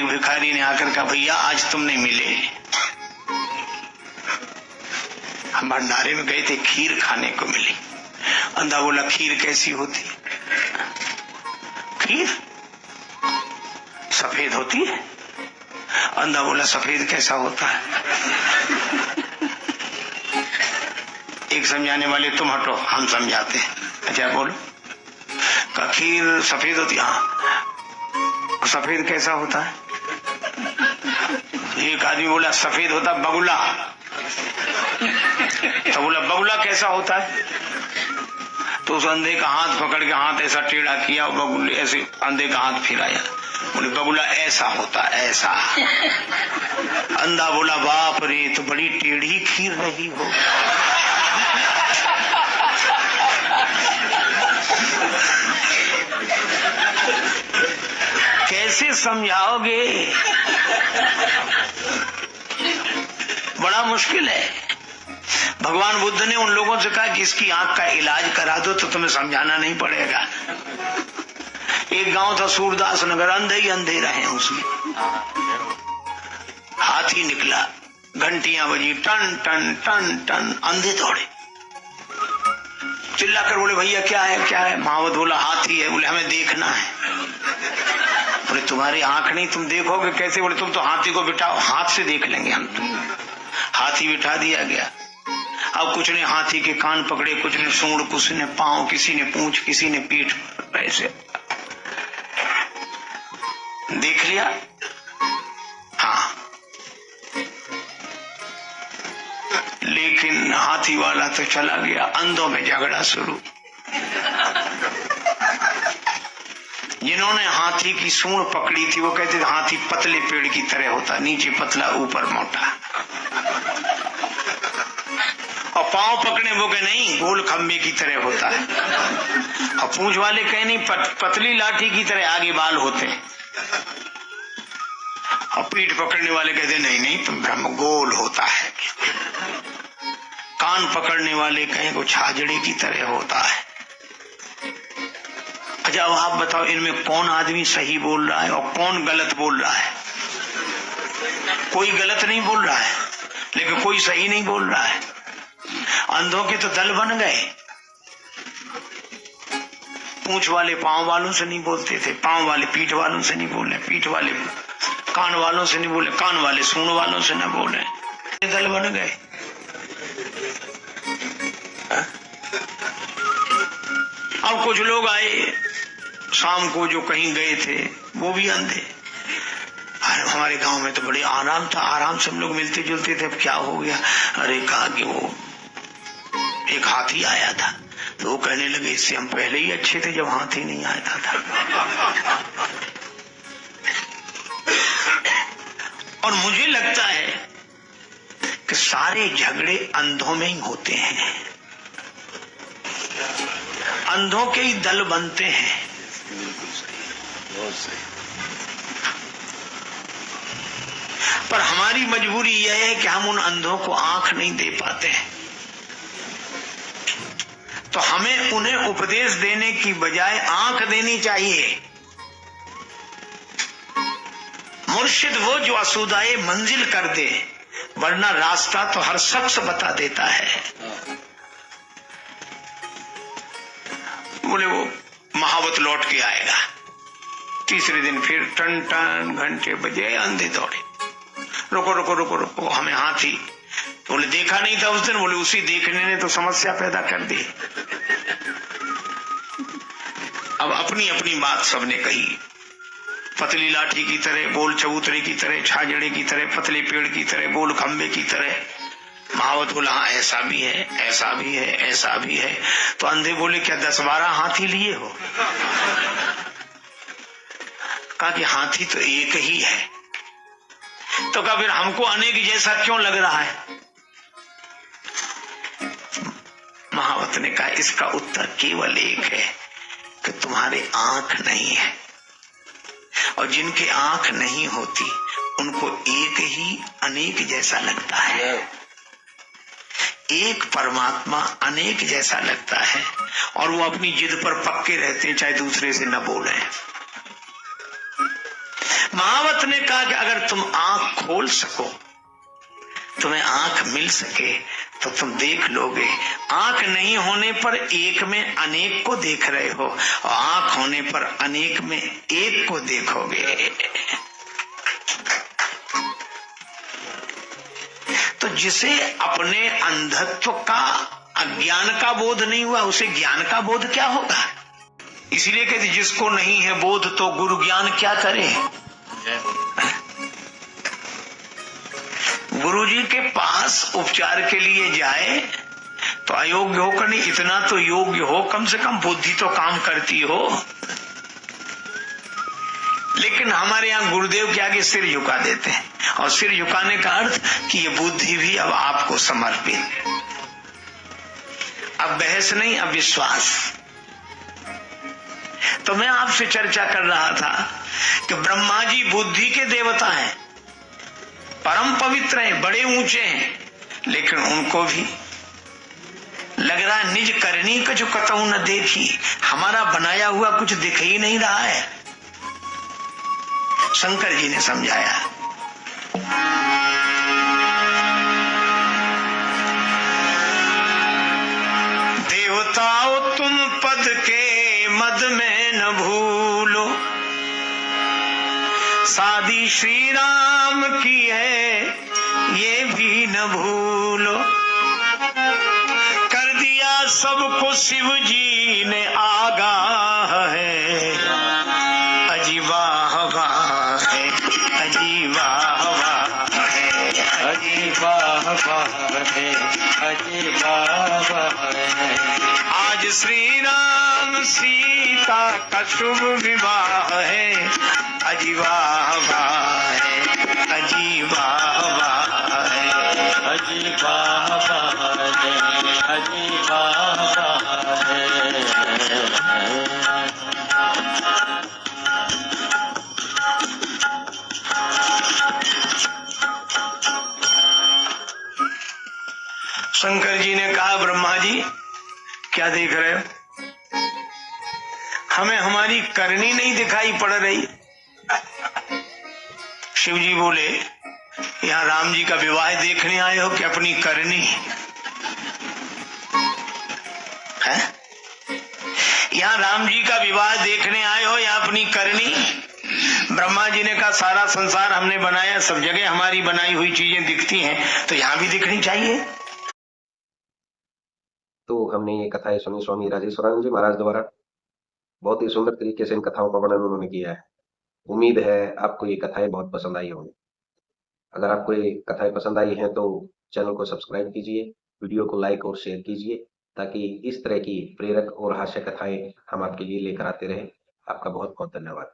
एक भिखारी ने आकर कहा, भैया आज तुम नहीं मिले, हम भंडारे में गए थे, खीर खाने को मिली। अंधा बोला, खीर कैसी होती है? खीर सफेद होती है। अंधा बोला, सफेद कैसा होता है? एक समझाने वाले, तुम हटो हम समझाते हैं। अच्छा बोलो। का खीर सफेद होती है? हाँ। सफेद कैसा होता है? एक आदमी बोला, सफेद होता बगुला। तो बोला, बगुला कैसा होता है? तो उस अंधे का हाथ पकड़ के हाथ ऐसा टेढ़ा किया और बगुले ऐसे अंधे का हाथ फिराया। बोले, बगुला ऐसा होता, ऐसा। अंधा बोला, बाप रे, तो बड़ी टेढ़ी खीर रही हो। कैसे समझाओगे? बड़ा मुश्किल है। भगवान बुद्ध ने उन लोगों से कहा कि इसकी आंख का इलाज करा दो तो तुम्हें समझाना नहीं पड़ेगा। एक गांव था सूरदास नगर, अंधे ही अंधे रहे उसमें। हाथी निकला, घंटियां बजी, टन टन टन टन, अंधे दौड़े, चिल्लाकर बोले, भैया क्या है क्या है? महावत बोला, हाथी है। बोले, हमें देखना है। बोले, तुम्हारी आंख नहीं, तुम देखोगे कैसे? बोले, तुम तो हाथी को बिठाओ, हाथ से देख लेंगे हम तो। हाथी बिठा दिया गया। अब कुछ ने हाथी के कान पकड़े, कुछ ने सूंड, कुछ ने पांव, किसी ने पूंछ, किसी ने पीठ, ऐसे देख लिया। हाँ, लेकिन हाथी वाला तो चला गया। अंधों में झगड़ा शुरू। जिन्होंने हाथी की सूंड पकड़ी थी वो कहते थे हाथी पतले पेड़ की तरह होता, नीचे पतला ऊपर मोटा। और पांव पकड़े वो कहे नहीं, गोल खंबे की तरह होता है। और पूंछ वाले कहे नहीं, पतली लाठी की तरह आगे बाल होते हैं। और पीठ पकड़ने वाले कहते नहीं नहीं, तुम ब्रह्म गोल होता है। कान पकड़ने वाले कहें को छाजड़े की तरह होता है। अच्छा, अब आप बताओ इनमें कौन आदमी सही बोल रहा है और कौन गलत बोल रहा है? कोई गलत नहीं बोल रहा है, लेकिन कोई सही नहीं बोल रहा है। अंधों के तो दल बन गए। पूंछ वाले पांव वालों से नहीं बोलते थे, पांव वाले पीठ वालों से नहीं बोले, पीठ वाले कान वालों से नहीं बोले, कान वाले सूंड वालों से न बोले, दल बन गए। अब कुछ लोग आए शाम को जो कहीं गए थे, वो भी अंधे। हमारे गांव में तो बड़े आराम था, आराम से हम लोग मिलते जुलते थे। अब क्या हो गया? अरे कहा कि वो एक हाथी आया था, तो वो कहने लगे इससे हम पहले ही अच्छे थे जब हाथी नहीं आया था। और मुझे लगता है कि सारे झगड़े अंधों में ही होते हैं, अंधों के ही दल बनते हैं। पर हमारी मजबूरी यह है कि हम उन अंधों को आंख नहीं दे पाते हैं। तो हमें उन्हें उपदेश देने की बजाय आंख देनी चाहिए। मुर्शिद वो जो असुदाए मंजिल कर दे, वरना रास्ता तो हर शख्स बता देता है। बोले वो महावत लौट के आएगा। तीसरे दिन फिर टन टन घंटे बजे, अंधे दौड़े, रुको रुको रुको रुको, हमें हाथी। बोले देखा नहीं था उस दिन। बोले उसी देखने ने तो समस्या पैदा कर दी। अब अपनी अपनी बात सबने कही, पतली लाठी की तरह, गोल चबूतरे की तरह, छाजड़े की तरह, पतले पेड़ की तरह, गोल खंबे की तरह। महावत बोला हाँ ऐसा भी है, ऐसा भी है, ऐसा भी है। तो अंधे बोले क्या 10-12 हाथी लिए हो? कहा कि हाथी तो एक ही है। तो कहा फिर हमको अनेक जैसा क्यों लग रहा है? महावत ने कहा इसका उत्तर केवल एक है कि तुम्हारे आंख नहीं है, और जिनके आंख नहीं होती उनको एक ही अनेक जैसा लगता है। एक परमात्मा अनेक जैसा लगता है, और वो अपनी जिद पर पक्के रहते हैं चाहे दूसरे से न बोले। महावत ने कहा कि अगर तुम आंख खोल सको, तुम्हें आंख मिल सके तो तुम देख लोगे। आंख नहीं होने पर एक में अनेक को देख रहे हो, और आंख होने पर अनेक में एक को देखोगे। तो जिसे अपने अंधत्व का, अज्ञान का बोध नहीं हुआ, उसे ज्ञान का बोध क्या होगा। इसीलिए कहते जिसको नहीं है बोध तो गुरु ज्ञान क्या करे। गुरु जी के पास उपचार के लिए जाए तो अयोग्य होकर नहीं, इतना तो योग्य हो, कम से कम बुद्धि तो काम करती हो। लेकिन हमारे यहाँ गुरुदेव के आगे सिर झुका देते हैं, और सिर झुकाने का अर्थ कि ये बुद्धि भी अब आपको समर्पित। अब बहस नहीं, अब विश्वास। तो मैं आपसे चर्चा कर रहा था कि ब्रह्मा जी बुद्धि के देवता हैं, परम पवित्र हैं, बड़े ऊंचे हैं, लेकिन उनको भी लग रहा है निज करनी कुछ कतऊ न देखी, हमारा बनाया हुआ कुछ दिख ही नहीं रहा है। शंकर जी ने समझाया, देवताओं तुम पद के मद में न भूलो, शादी श्री राम की है ये भी न भूलो, कर दिया सबको शिव जी ने आगाह है, अजीबा हवा है, अजीबा हवा है, अजीबा हवा है, अजीबा हवा है। आज श्री राम सीता का शुभ विवाह है, अजीबा हवा है, अजीबा हवा है, अजीबा हवा है, अजीबा हवा है। शंकर जी ने कहा, ब्रह्मा जी क्या देख रहे हो, हमें हमारी करनी नहीं दिखाई पड़ रही। शिव जी बोले, यहाँ राम जी का विवाह देखने आए हो कि अपनी करनी है? यहाँ राम जी का विवाह देखने आए हो या अपनी करनी? ब्रह्मा जी ने कहा, सारा संसार हमने बनाया, सब जगह हमारी बनाई हुई चीजें दिखती हैं, तो यहाँ भी दिखनी चाहिए। तो हमने ये कथाएं सुनी स्वामी राजेश्वरानंद जी महाराज द्वारा। बहुत ही सुंदर तरीके से इन कथाओं का वर्णन उन्होंने किया है। उम्मीद है आपको ये कथाएं बहुत पसंद आई होंगी। अगर आपको ये कथाएं पसंद आई हैं तो चैनल को सब्सक्राइब कीजिए, वीडियो को लाइक और शेयर कीजिए, ताकि इस तरह की प्रेरक और हास्य कथाएं हम आपके लिए लेकर आते रहें। आपका बहुत बहुत धन्यवाद।